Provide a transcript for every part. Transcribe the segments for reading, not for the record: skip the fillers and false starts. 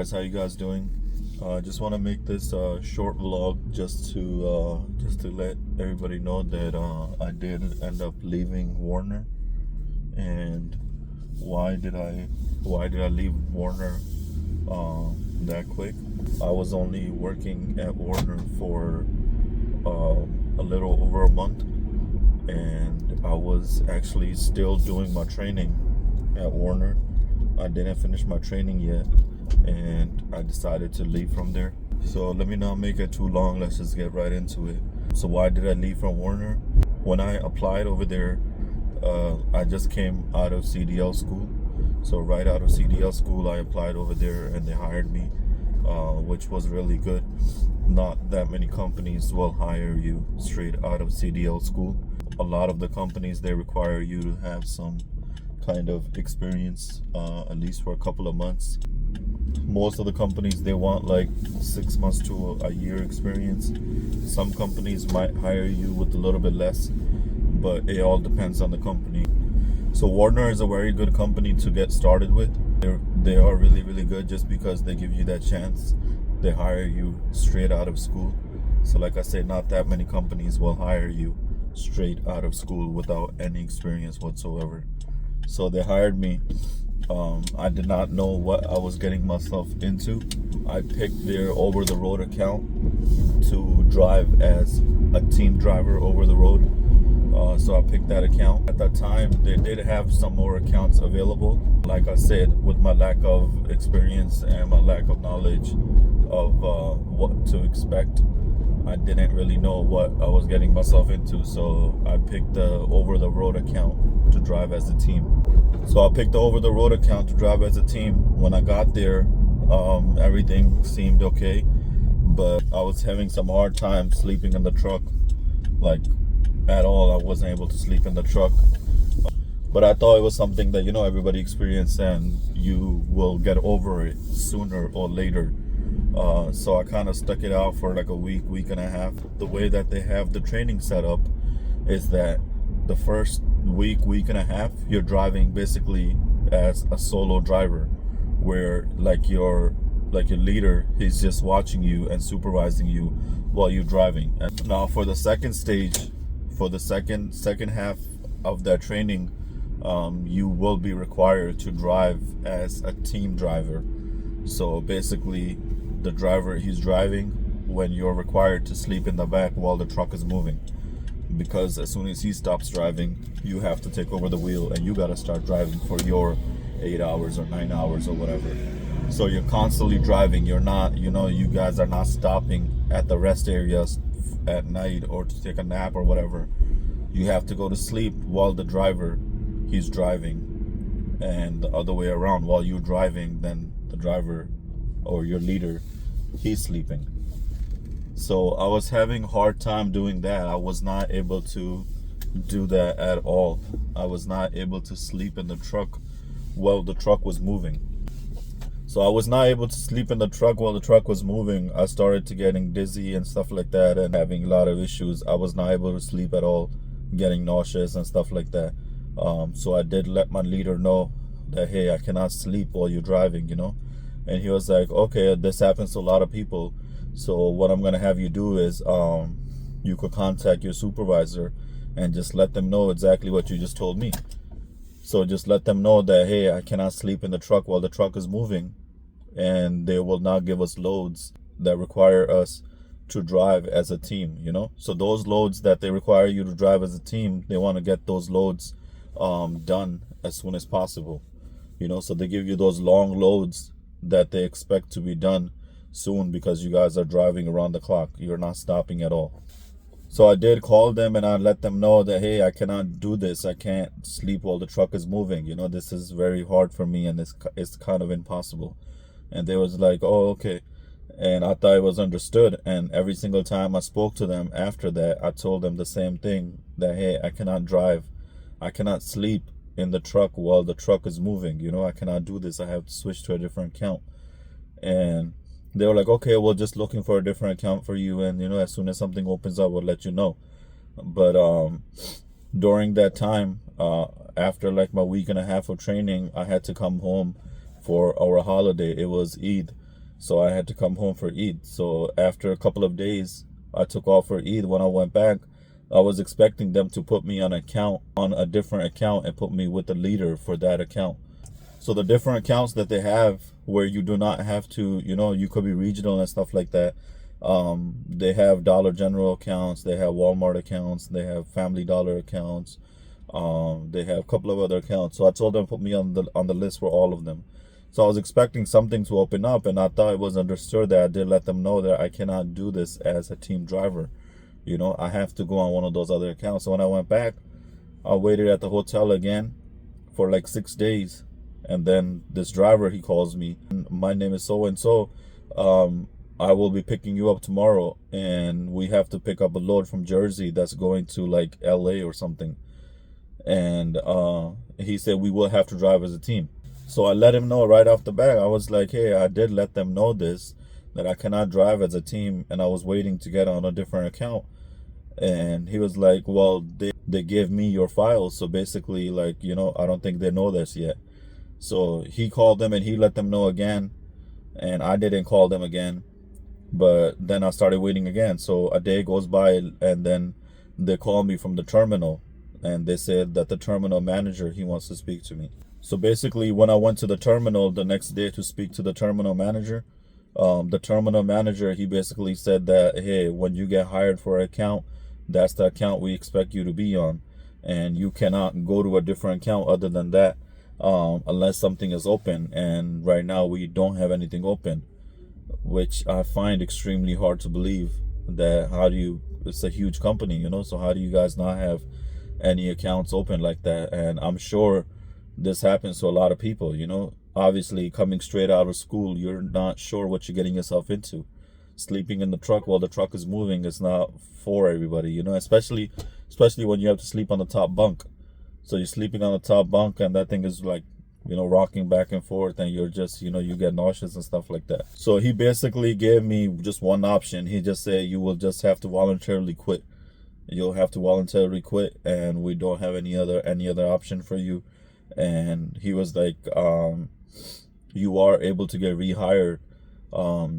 guys, how you guys doing? I just want to make this short vlog just to let everybody know that I did end up leaving Werner. And why did I leave Werner that quick? I was only working at Werner for a little over a month, and I was actually still doing my training at Werner. I didn't finish my training yet, and I decided to leave from there. So let me not make it too long. Let's just get right into it. So why did I leave from Werner? When I applied over there, I just came out of CDL school. So right out of CDL school, I applied over there and they hired me, which was really good. Not that many companies will hire you straight out of CDL school. A lot of the companies, they require you to have some kind of experience, at least for a couple of months. Most of the companies, they want like 6 months to a year experience. Some companies might hire you with a little bit less, but it all depends on the company. So Werner is a very good company to get started with. They are really, really good just because they give you that chance. They hire you straight out of school. So like I said, not that many companies will hire you straight out of school without any experience whatsoever. So they hired me. I did not know what I was getting myself into. I picked their over-the-road account to drive as a team driver over the road. So I picked that account. At that time, they did have some more accounts available. Like I said, with my lack of experience and my lack of knowledge of what to expect, I didn't really know what I was getting myself into. So I picked the over-the-road account to drive as a team. So I picked the over-the-road account to drive as a team. When I got there, everything seemed okay, but I was having some hard time sleeping in the truck, like at all. I wasn't able to sleep in the truck, but I thought it was something that, you know, everybody experiences and you will get over it sooner or later. So I kind of stuck it out for like a week and a half. The way that they have the training set up is that the first week and a half, you're driving basically as a solo driver, where like your leader, he's just watching you and supervising you while you're driving. And now for the second stage, for the second half of that training, you will be required to drive as a team driver. So basically, the driver, he's driving when you're required to sleep in the back while the truck is moving, because as soon as he stops driving, you have to take over the wheel and you got to start driving for your 8 hours or 9 hours or whatever. So you're constantly driving. You're not, you guys are not stopping at the rest areas at night or to take a nap or whatever. You have to go to sleep while the driver, he's driving, and the other way around. While you're driving, then the driver or your leader, he's sleeping. So I was having a hard time doing that. I was not able to do that at all. I was not able to sleep in the truck while the truck was moving. So I was not able to sleep in the truck while the truck was moving. I started to getting dizzy and stuff like that and having a lot of issues. I was not able to sleep at all, getting nauseous and stuff like that. So I did let my leader know that, hey, I cannot sleep while you're driving, And he was like, okay, this happens to a lot of people. So what I'm going to have you do is you could contact your supervisor and just let them know exactly what you just told me. So just let them know that, hey, I cannot sleep in the truck while the truck is moving, and they will not give us loads that require us to drive as a team, So those loads that they require you to drive as a team, they want to get those loads done as soon as possible, So they give you those long loads that they expect to be done soon because you guys are driving around the clock. You're not stopping at all. So I did call them and I let them know that, hey, I cannot do this. I can't sleep while the truck is moving. This is very hard for me and it's kind of impossible. And they was like, oh, okay. And I thought it was understood. And every single time I spoke to them after that, I told them the same thing, that, hey, I cannot drive. I cannot sleep in the truck while the truck is moving. I cannot do this. I have to switch to a different account. And they were like, okay, we're just looking for a different account for you, and as soon as something opens up, we'll let you know. But during that time, after like my week and a half of training, I had to come home for our holiday. It was Eid. So I had to come home for Eid. So after a couple of days, I took off for Eid. When I went back, I was expecting them to put me on a different account and put me with the leader for that account. So the different accounts that they have where you do not have to, you could be regional and stuff like that. They have Dollar General accounts, they have Walmart accounts, they have Family Dollar accounts, they have a couple of other accounts. So I told them to put me on the list for all of them. So I was expecting something to open up, and I thought it was understood that I did let them know that I cannot do this as a team driver. I have to go on one of those other accounts. So when I went back, I waited at the hotel again for like 6 days. And then this driver, he calls me. My name is so and so. I will be picking you up tomorrow, and we have to pick up a load from Jersey that's going to like LA or something. And he said we will have to drive as a team. So I let him know right off the bat. I was like, hey, I did let them know this, that I cannot drive as a team, and I was waiting to get on a different account. And he was like, well, they gave me your files, so basically, like, I don't think they know this yet. So he called them and he let them know again, and I didn't call them again. But then I started waiting again. So a day goes by, and then they call me from the terminal, and they said that the terminal manager, he wants to speak to me. So basically, when I went to the terminal the next day to speak to the terminal manager, he basically said that, hey, when you get hired for an account, that's the account we expect you to be on, and you cannot go to a different account other than that, unless something is open. And right now we don't have anything open, which I find extremely hard to believe. That it's a huge company, so how do you guys not have any accounts open like that? And I'm sure this happens to a lot of people. Obviously, coming straight out of school, you're not sure what you're getting yourself into. Sleeping in the truck while the truck is moving is not for everybody, especially when you have to sleep on the top bunk. So you're sleeping on the top bunk, and that thing is like, rocking back and forth, and you're just, you get nauseous and stuff like that. So he basically gave me just one option. He just said, you will just have to voluntarily quit. You'll have to voluntarily quit, and we don't have any other option for you. And he was like, you are able to get rehired.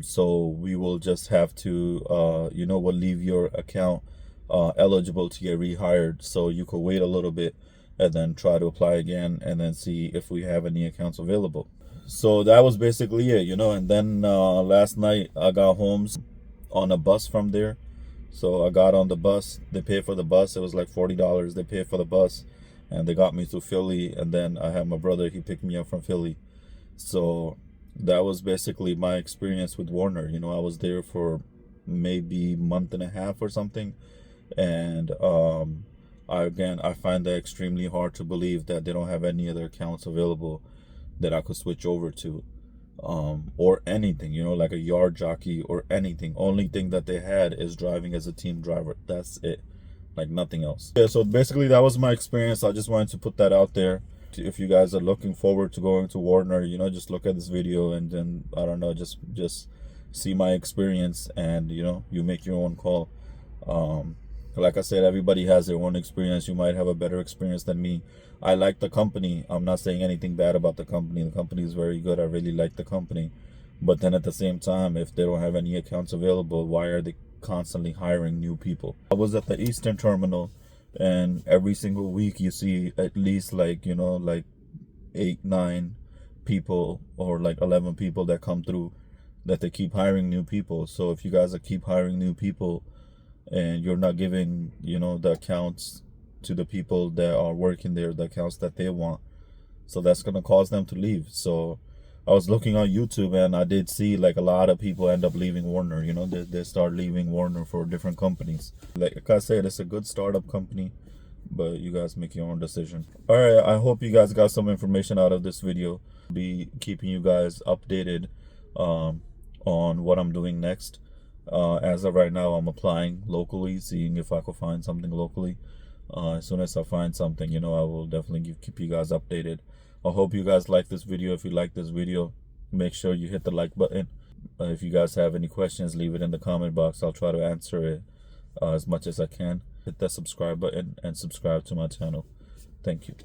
So we will just have to, we'll leave your account eligible to get rehired. So you could wait a little bit and then try to apply again, and then see if we have any accounts available. So that was basically it, and then last night I got home on a bus from there. So I got on the bus. They paid for the bus. It was like $40. They paid for the bus, and they got me to Philly. And then I had my brother, he picked me up from Philly. So that was basically my experience with Werner. I was there for maybe a month and a half or something. And I find that extremely hard to believe that they don't have any other accounts available that I could switch over to, or anything, like a yard jockey or anything. Only thing that they had is driving as a team driver. That's it, like nothing else. Yeah, so basically that was my experience. I just wanted to put that out there. If you guys are looking forward to going to Werner, just look at this video, and then, I don't know, just see my experience, and you make your own call. Like I said, everybody has their own experience. You might have a better experience than me. I like the company. I'm not saying anything bad about the company. The company is very good. I really like the company. But then at the same time, if they don't have any accounts available, why are they constantly hiring new people? I was at the Eastern Terminal, and every single week you see at least like 8, 9 people, or like 11 people that come through, that they keep hiring new people. So if you guys keep hiring new people, and you're not giving the accounts to the people that are working there, the accounts that they want, so that's going to cause them to leave. So I was looking on YouTube, and I did see like a lot of people end up leaving Werner. They start leaving Werner for different companies. Like I said, it's a good startup company, but you guys make your own decision. All right, I hope you guys got some information out of this video. Be keeping you guys updated on what I'm doing next. As of right now, I'm applying locally, seeing if I could find something locally. As soon as I find something, I will definitely keep you guys updated. I hope you guys like this video. If you like this video, make sure you hit the like button. If you guys have any questions, leave it in the comment box. I'll try to answer it as much as I can. Hit that subscribe button and subscribe to my channel. Thank you.